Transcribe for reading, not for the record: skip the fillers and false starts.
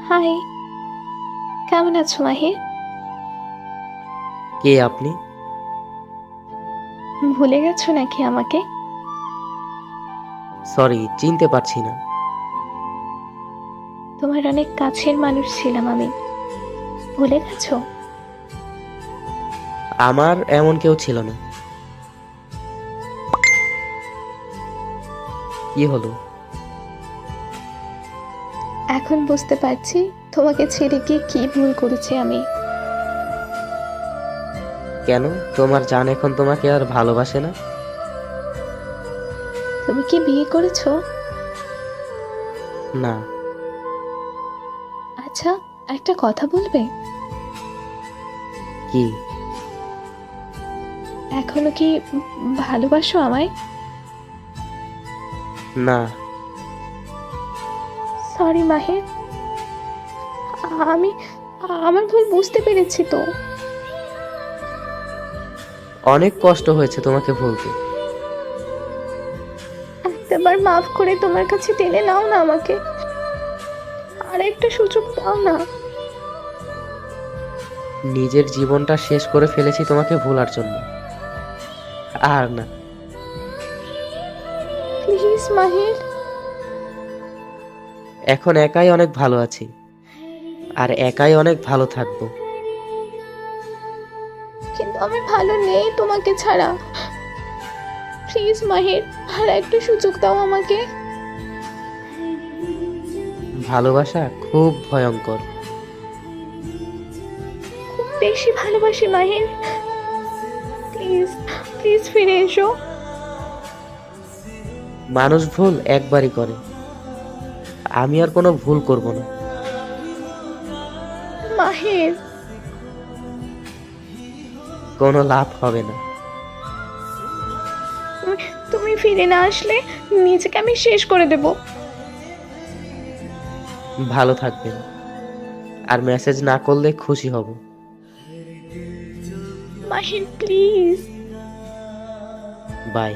High, কেমন আছো মাহির? কে আপনি? ভুলে গেছো নাকি আমাকে? সরি, চিনতে পারছি না। তোমার অনেক কাছের মানুষ ছিলাম আমি। ভুলে গেছো? আমার এমন কেউ ছিল না। কি হলো? এখন বুঝতে পারছি তোমাকে ছেড়ে গিয়ে কি ভুল করেছি আমি। কেন? তোমার জান এখন তোমাকে আর ভালোবাসে না? তুমি কি বিয়ে করেছো? না। আচ্ছা, একটা কথা বলবে? কি? এখনো কি ভালোবাসো আমায়? না। সরি মাহির, আমি আমার ভুল বুঝতে পেরেছি তো। অনেক কষ্ট হয়েছে তোমাকে ভুলতে। একটাবার মাফ করে তোমার কাছে টেনে নাও না আমাকে। আর একটা সুযোগ দাও না। নিজের জীবনটা শেষ করে ফেলেছি তোমাকে ভোলার জন্য। আর না। প্লিজ মাহির। এখন একাই অনেক ভালো আছি। আর একাই অনেক ভালো থাকবো। কিন্তু আমি ভালো নেই তোমাকে ছাড়া। প্লিজ মাহির, আর একটা সুযোগ দাও আমাকে। ভালোবাসা খুব ভয়ঙ্কর। খুব বেশি ভালোবাসি মাহির। প্লিজ, প্লিজ ফিরে এসো। মানুষ ভুল একবারই করে। আমি আর কোনো ভুল করব না। মাহির, কোনো লাভ হবে না। তুমি ফিরে না আসলে নিজেকে আমি শেষ করে দেব। ভালো থাকবেন। আর মেসেজ না করলে খুশি হব। মাহির প্লিজ। বাই।